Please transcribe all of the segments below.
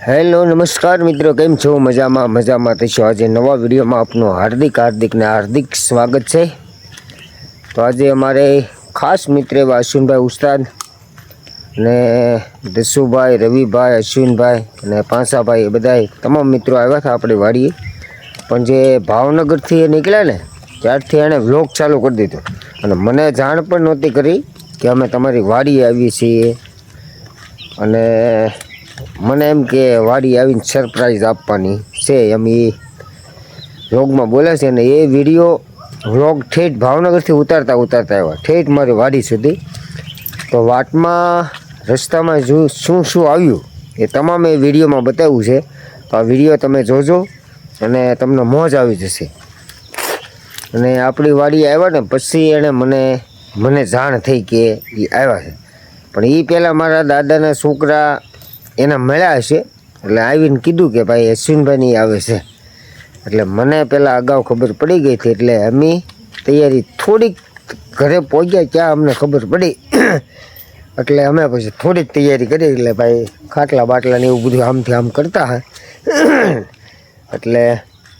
Hello નમસ્કાર મિત્રો, કેમ છો? મજામાં થશો। આજે નવા વિડીયોમાં આપનું હાર્દિક સ્વાગત છે। તો આજે અમારે ખાસ મિત્ર એવા અશ્વિનભાઈ ઉસ્તાદ ને દસુભાઈ, રવિભાઈ, અશ્વિનભાઈ અને પાંસાભાઈ એ બધા તમામ મિત્રો આવ્યા હતા આપણી વાડીએ। પણ જે ભાવનગરથી એ નીકળ્યા ને ત્યારથી એણે વ્લોગ ચાલુ કરી દીધો અને મને જાણ પણ નહોતી કરી કે અમે તમારી વાડીએ આવીએ છીએ। અને મને એમ કે વાડી આવીને સરપ્રાઈઝ આપવાની છે એમ એ વ્લોગમાં બોલે છે। અને એ વિડીયો વ્લોગ ઠેઠ ભાવનગરથી ઉતારતા આવ્યા ઠેઠ મારી વાડી સુધી। તો વાટમાં રસ્તામાં શું આવ્યું એ તમામ એ વિડીયોમાં બતાવ્યું છે। તો આ વિડીયો તમે જોજો અને તમને મોજ આવી જશે। અને આપણી વાડી આવ્યા ને પછી એણે મને જાણ થઈ કે એ આવ્યા છે। પણ એ પહેલાં મારા દાદાના છોકરા એના મળ્યા હશે એટલે આવીને કીધું કે ભાઈ અશ્વિનભાઈની આવે છે। એટલે મને પહેલાં અગાઉ ખબર પડી ગઈ હતી એટલે અમે તૈયારી થોડીક ઘરે પહોંચ્યા ત્યાં અમને ખબર પડી એટલે અમે પછી થોડીક તૈયારી કરી। એટલે ભાઈ ખાટલા બાટલા ને એવું બધું આમથી આમ કરતા હોય એટલે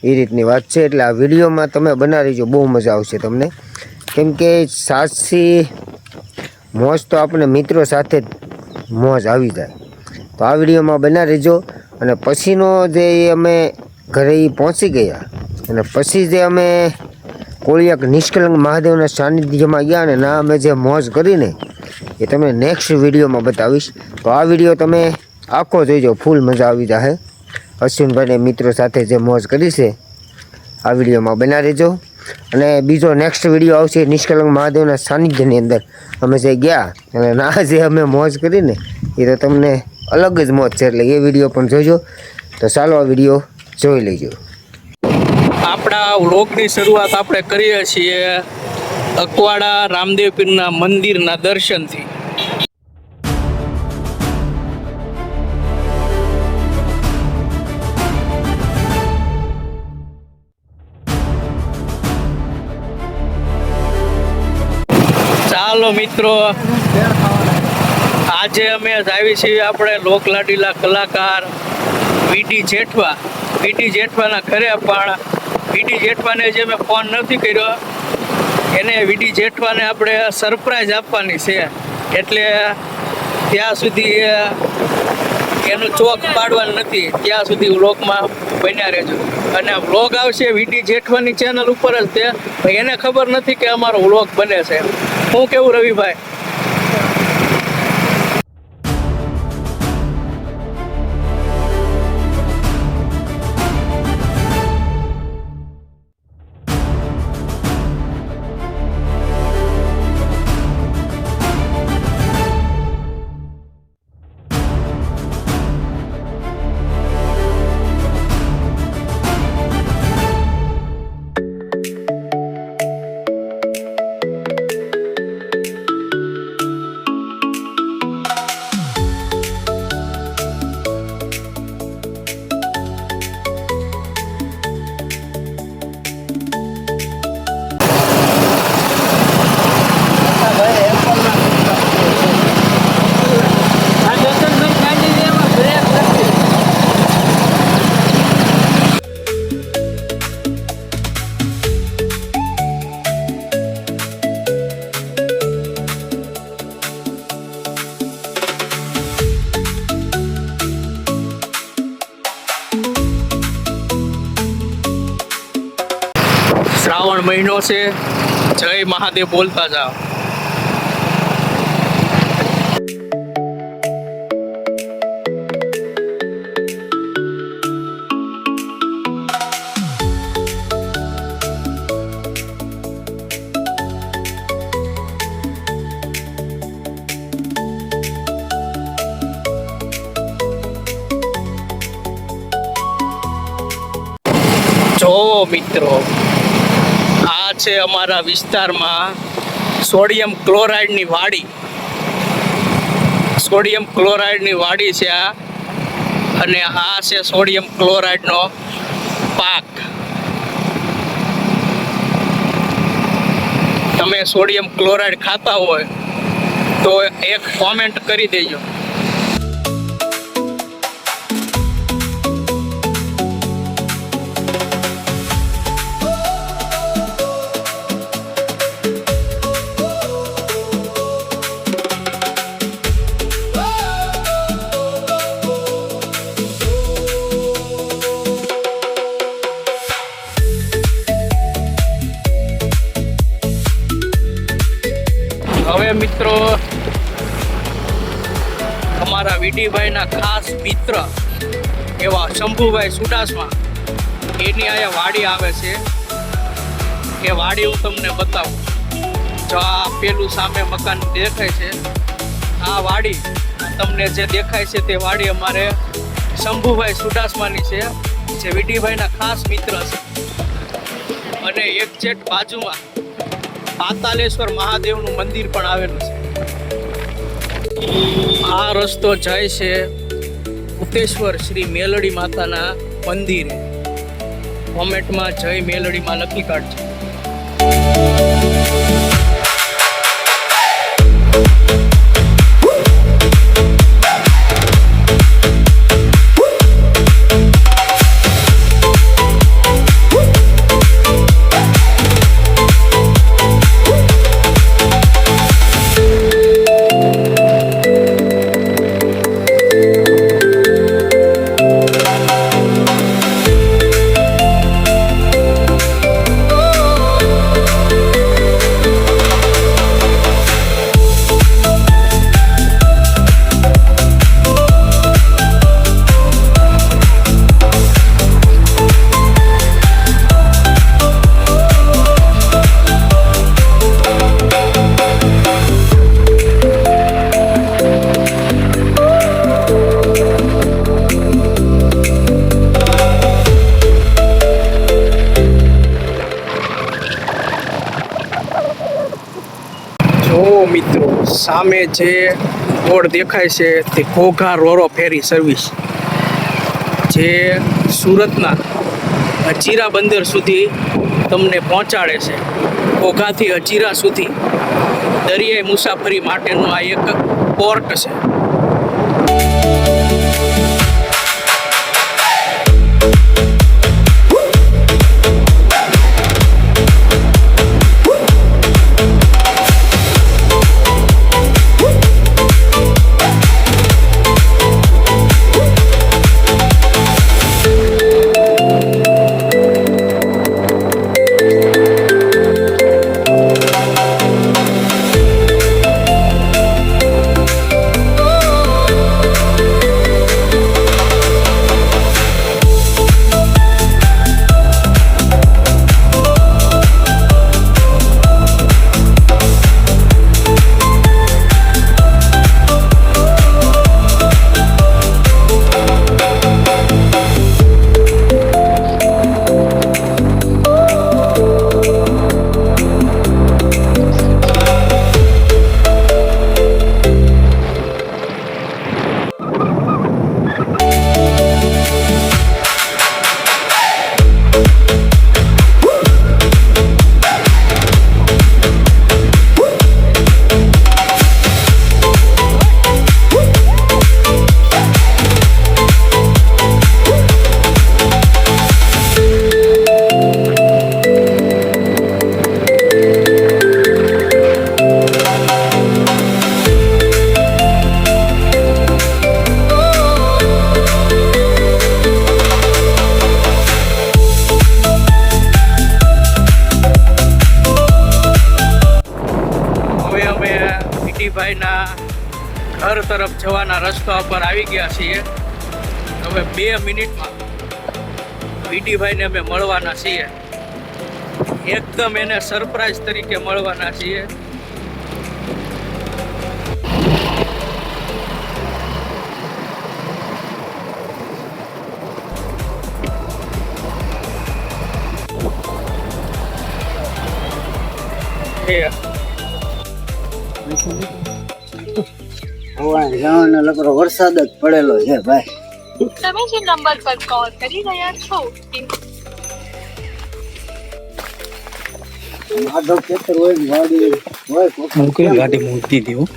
એ રીતની વાત છે। એટલે આ વિડીયોમાં તમે બનાવી જો, બહુ મજા આવશે તમને। કેમ કે સાચી મોજ તો આપણે મિત્રો સાથે મોજ આવી જાય। તો આ વિડીયોમાં બના રહેજો। અને પછીનો જે અમે ઘરે પહોંચી ગયા અને પછી જે અમે કોળિયાક નિષ્કલંક મહાદેવના સાનિધ્યમાં ગયા ને ના અમે જે મોજ કરીને એ તમને નેક્સ્ટ વિડીયોમાં બતાવીશ। તો આ વિડીયો તમે આખો જોઈજો, ફૂલ મજા આવી જશે। અશ્વિનભાઈને મિત્રો સાથે જે મોજ કરી છે આ વિડીયોમાં બના રહેજો। અને બીજો નેક્સ્ટ વિડીયો આવશે નિષ્કલંક મહાદેવના સાનિધ્યની અંદર અમે જે ગયા અને ના જે અમે મોજ કરીને એ તો તમને અલગ જ મોજ છે। એટલે એ વિડીયો પણ જોજો। તો ચાલો આ વિડીયો જોઈ લેજો। આપણા વ્લોગની શરૂઆત આપણે કરીએ છીએ અકવાડા રામદેવ પીરના મંદિરના દર્શનથી। ચાલો મિત્રો, આજે અમે આવી છીએ આપણે લોકલાડીલા કલાકાર વીટી જેઠવાના ઘરે। પણ વીટી જેઠવાને જે મેં ફોન નથી કર્યો એને વીટી જેઠવાને આપણે સરપ્રાઈઝ આપવાની છે। એટલે ત્યાં સુધી એનું ચોક પાડવાનું નથી, ત્યાં સુધી વ્લોગમાં બન્યા રહેજો। અને વ્લોગ આવશે વીટી જેઠવાની ચેનલ ઉપર જ તે એને ખબર નથી કે અમારો વ્લોગ બને છે। હું કેવું રવિભાઈ? શ્રાવણ મહિનો છે, જય મહાદેવ બોલતા જાઓ। જો મિત્રો, આ છે અમારા વિસ્તારમાં સોડિયમ ક્લોરાઇડની વાડી છે આ। અને આ છે સોડિયમ ક્લોરાઇડનો પાક। તમે સોડિયમ ક્લોરાઇડ ખાતા હોય તો એક કોમેન્ટ કરી દેજો। મિત્રો, અમારા વીડીભાઈના ખાસ મિત્ર એવા શંભુભાઈ સુડાસમા એની અહીંયા વાડી આવે છે. એ વાડી હું તમને બતાવું. જો આ પેલું સામે મકાન દેખાય છે, આ વાડી તમને જે દેખાય છે તે વાડી અમારે શંભુભાઈ સુડાસમાની છે, જે વીડીભાઈના ખાસ મિત્ર છે. અને એક ચેટ બાજુમાં પાતાલેશ્વર મહાદેવનું મંદિર પણ આવેલું છે. આ રસ્તો જાય છે ઉત્તેશ્વર શ્રી મેલડી માતાના મંદિરે. કોમેન્ટમાં જય મેલડીમાં લખી કાઢજો. મિત્રો, સામે જે બોર્ડ દેખાય છે તે ઘોઘા રોરો ફેરી સર્વિસ, જે સુરતના હજીરા બંદર સુધી તમને પહોંચાડે છે. ઘોઘાથી હજીરા સુધી દરિયાઈ મુસાફરી માટેનું આ એક પોર્ટ છે. ભાઈના ઘર તરફ જવાના રસ્તા પર આવી ગયા છીએ. હવે 2 મિનિટમાં વીડીભાઈને અમે મળવાના છીએ. એકદમ એને સરપ્રાઈઝ તરીકે મળવાના છીએ. વરસાદ જ પડેલો છે ભાઈ. તમે જે નંબર પર કોલ કરી રહ્યા છો માધવ ખેતર હોય ગાડી હોય કોઈ ગાડી મૂકી દીધી.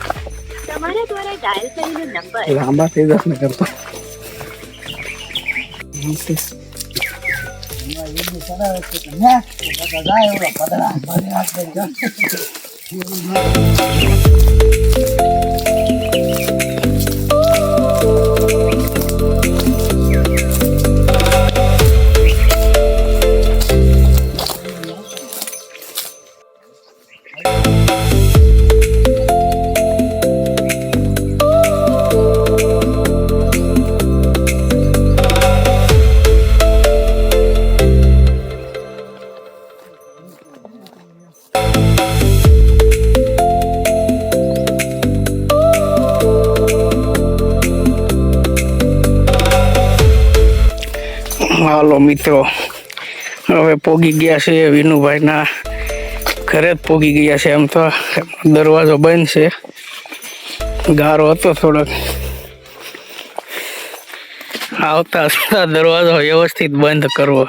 તમારા દ્વારા ડાયલ કરેલો નંબર લાંબા થઈ જશે કરતો. હાલો મિત્રો, હવે પોગી ગયા છે વિનુભાઈના ઘરે જ પોગી ગયા છે. એમ તો દરવાજો બંધ છે, ગારો હતો થોડોક. આવતા દરવાજો વ્યવસ્થિત બંધ કરવો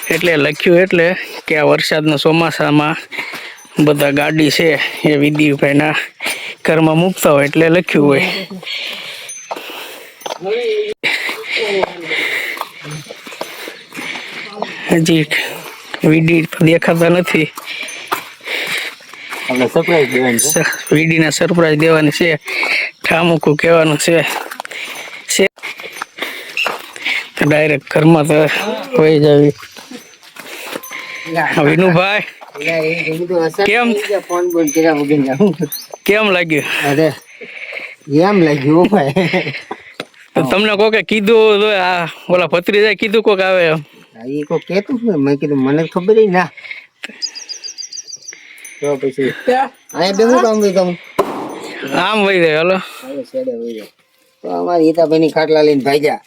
એટલે લખ્યું, એટલે કે આ વરસાદના ચોમાસામાં બધા ગાડી છે એ વિધિભાઈના ઘરમાં મૂકતા હોય એટલે લખ્યું હોય. હજી વીડી દેખાતા નથી. આપણે સરપ્રાઈઝ દેવાનું છે. વીડીને સરપ્રાઈઝ દેવાની છે, ઠામુકું કહેવાનું છે. ડાયરેક્ટ ઘરમાં તો વહી જાવી. વિનુભાઈ કેમ ફોન બોલ કર્યા વગર જાઉં. કેમ લાગ્યું? અરે એમ લાગ્યું ભાઈ. તો તમને કોકે કીધું તો આ ઓલા ભત્રીજાએ કીધું કોક આવે એમ? એ કોઈ કહેતું ને, મેં કીધું મને ખબર ના. તો પછી અહીંયા બેહું કામ ભાઈ તમે આમ વહી જાય. હાલો છેડે વહી જાય તો અમારી હિતાભાઈ ની ખાટલા લઈને ભાગ્યા.